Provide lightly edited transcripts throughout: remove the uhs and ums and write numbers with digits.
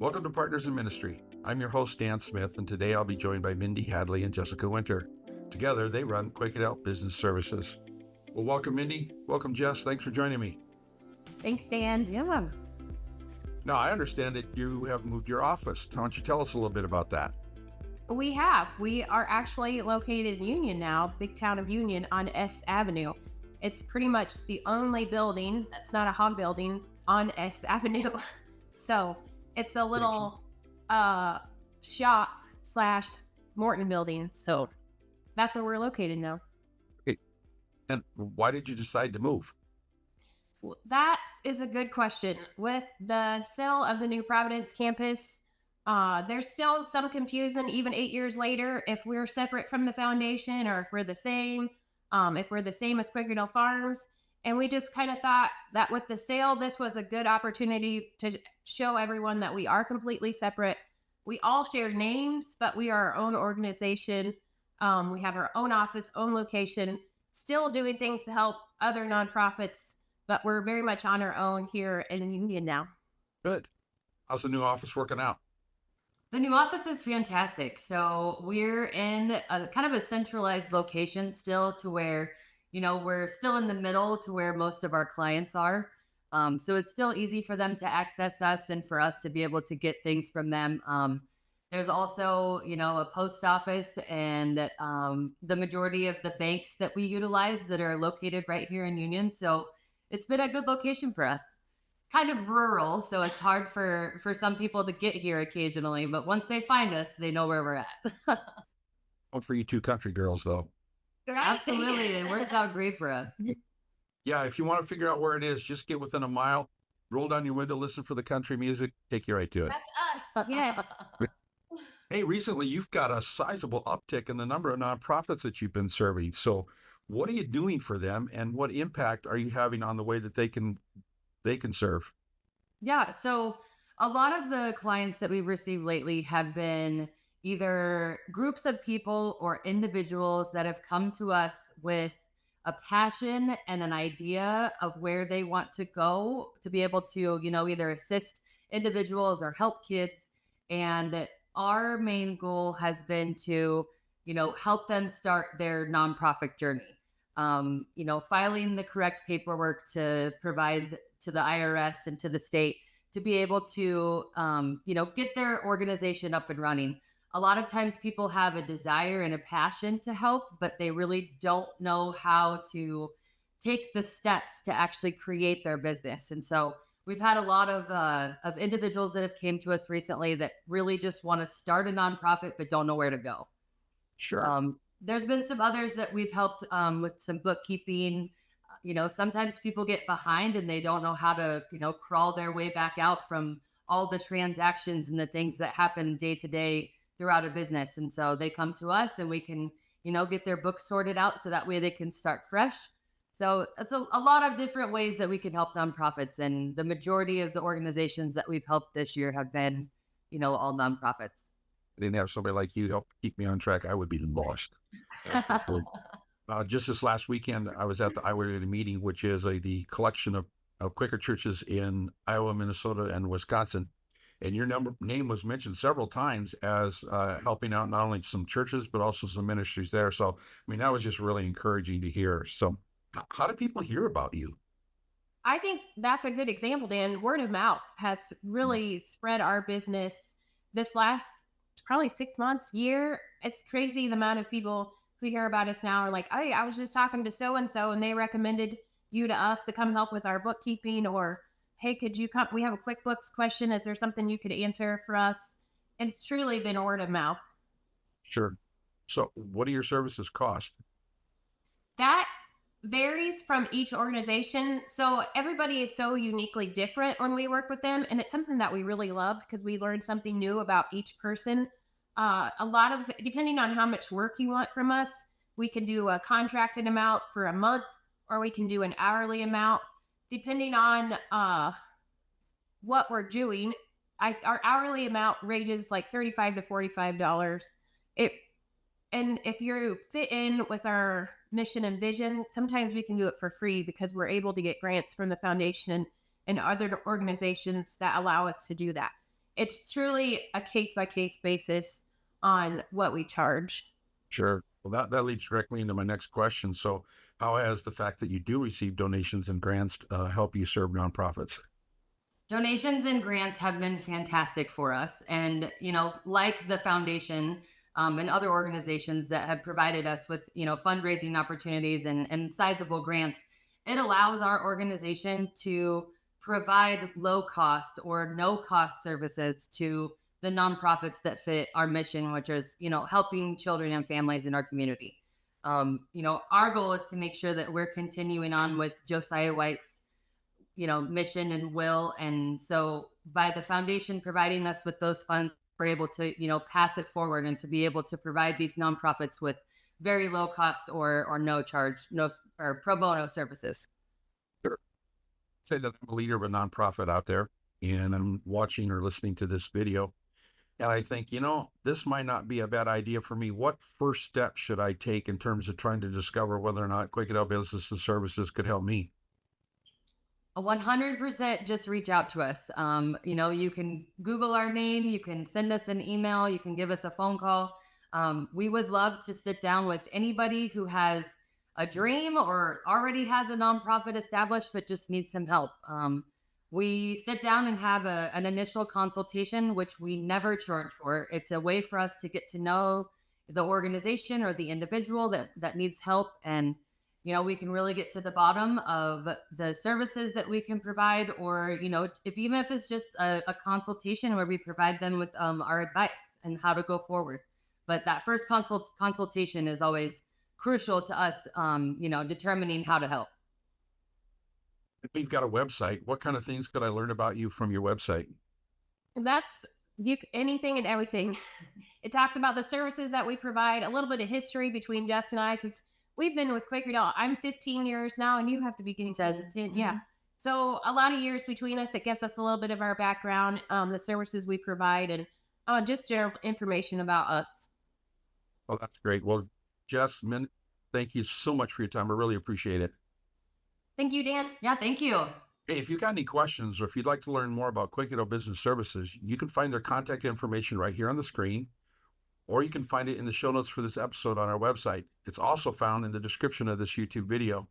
Welcome to Partners in Ministry. I'm your host, Dan Smith, and today I'll be joined by Mindy, Hadley, and Jessica Winter. Together, they run Quakerdale Business Services. Well, welcome, Mindy. Welcome, Jess. Thanks for joining me. Thanks, Dan. Yeah. Now, I understand that you have moved your office. Why don't you tell us a little bit about that? We have. We are actually located in Union now, big town of Union, on S Avenue. It's pretty much the only building that's not a hog building on S Avenue. So it's a little shop / Morton building. So that's where we're located now. Okay. And why did you decide to move? That is a good question. With the sale of the new Providence campus, there's still some confusion even 8 years later if we're separate from the foundation or if we're the same as Quakerdale Farms. And we just kind of thought that with the sale, this was a good opportunity to show everyone that we are completely separate. We all share names, but we are our own organization. We have our own office, own location, still doing things to help other nonprofits, but we're very much on our own here in Union now. Good. How's the new office working out? The new office is fantastic. So we're in a kind of a centralized location still to where, we're still in the middle to where most of our clients are. So it's still easy for them to access us and for us to be able to get things from them. There's also, a post office and the majority of the banks that we utilize that are located right here in Union. So it's been a good location for us. Kind of rural, so it's hard for some people to get here occasionally, but once they find us, they know where we're at. Well, for you two country girls, though. Right? Absolutely. It works out great for us. Yeah, if you want to figure out where it is, just get within a mile, roll down your window, listen for the country music, take you right to it. That's us. Yes. Hey, recently you've got a sizable uptick in the number of nonprofits that you've been serving. So what are you doing for them and what impact are you having on the way that they can serve? Yeah. So a lot of the clients that we've received lately have been either groups of people or individuals that have come to us with a passion and an idea of where they want to go to be able to, either assist individuals or help kids. And our main goal has been to, help them start their nonprofit journey. Filing the correct paperwork to provide to the IRS and to the state to be able to, get their organization up and running. A lot of times people have a desire and a passion to help, but they really don't know how to take the steps to actually create their business. And so we've had a lot of individuals that have came to us recently that really just want to start a nonprofit, but don't know where to go. Sure. There's been some others that we've helped with some bookkeeping. Sometimes people get behind and they don't know how to, crawl their way back out from all the transactions and the things that happen day to day throughout a business. And so they come to us and we can, get their books sorted out so that way they can start fresh. So it's a lot of different ways that we can help nonprofits. And the majority of the organizations that we've helped this year have been, all nonprofits. I didn't have somebody like you help keep me on track, I would be lost. Just this last weekend, I was at the Iowa meeting, which is the collection of Quaker churches in Iowa, Minnesota, and Wisconsin. And your name was mentioned several times as helping out not only some churches, but also some ministries there. So, that was just really encouraging to hear. So how do people hear about you? I think that's a good example, Dan. Word of mouth has really spread our business this last probably 6 months, year. It's crazy the amount of people who hear about us now are like, hey, I was just talking to so-and-so and they recommended you to us to come help with our bookkeeping, or hey, could you come? We have a QuickBooks question. Is there something you could answer for us? It's truly been word of mouth. Sure. So what do your services cost? That varies from each organization. So everybody is so uniquely different when we work with them. And it's something that we really love because we learn something new about each person. A lot of, depending on how much work you want from us, we can do a contracted amount for a month, or we can do an hourly amount. Depending on what we're doing, our hourly amount ranges like $35 to $45. And if you fit in with our mission and vision, sometimes we can do it for free because we're able to get grants from the foundation and other organizations that allow us to do that. it's truly a case by case basis on what we charge. Sure. Well, that leads directly into my next question. So, how has the fact that you do receive donations and grants help you serve nonprofits? Donations and grants have been fantastic for us. And, like the foundation and other organizations that have provided us with, fundraising opportunities and sizable grants, it allows our organization to provide low cost or no cost services to the nonprofits that fit our mission, which is, helping children and families in our community. Our goal is to make sure that we're continuing on with Josiah White's mission and will. And so by the foundation providing us with those funds, we're able to, pass it forward and to be able to provide these nonprofits with very low cost or no charge, no or pro bono services. Sure. Say that I'm a leader of a nonprofit out there and I'm watching or listening to this video. And I think, this might not be a bad idea for me. What first step should I take in terms of trying to discover whether or not Quakerdale Business Services could help me? 100% just reach out to us. You can Google our name, you can send us an email, you can give us a phone call. We would love to sit down with anybody who has a dream or already has a nonprofit established but just needs some help. We sit down and have an initial consultation, which we never charge for. It's a way for us to get to know the organization or the individual that needs help. And we can really get to the bottom of the services that we can provide, or, even if it's just a consultation where we provide them with our advice and how to go forward. But that first consultation is always crucial to us, determining how to help. If you've got a website, what kind of things could I learn about you from your website? That's anything and everything. It talks about the services that we provide, a little bit of history between Jess and I, because we've been with Quakerdale. I'm 15 years now, and you have to be getting close to 10. Yeah. So a lot of years between us. It gives us a little bit of our background, the services we provide, and just general information about us. Well, that's great. Well, Jess, thank you so much for your time. I really appreciate it. Thank you, Dan. Yeah, thank you. Hey, if you've got any questions or if you'd like to learn more about Quakerdale Business Services, you can find their contact information right here on the screen, or you can find it in the show notes for this episode on our website. It's also found in the description of this YouTube video.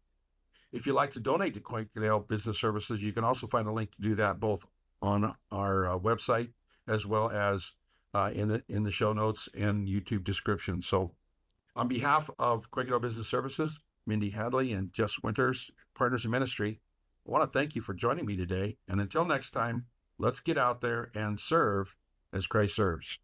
If you'd like to donate to Quakerdale Business Services, you can also find a link to do that both on our website as well as in the show notes and YouTube description. So on behalf of Quakerdale Business Services, Mindy Hadley and Jess Winters, Partners in Ministry, I want to thank you for joining me today. And until next time, let's get out there and serve as Christ serves.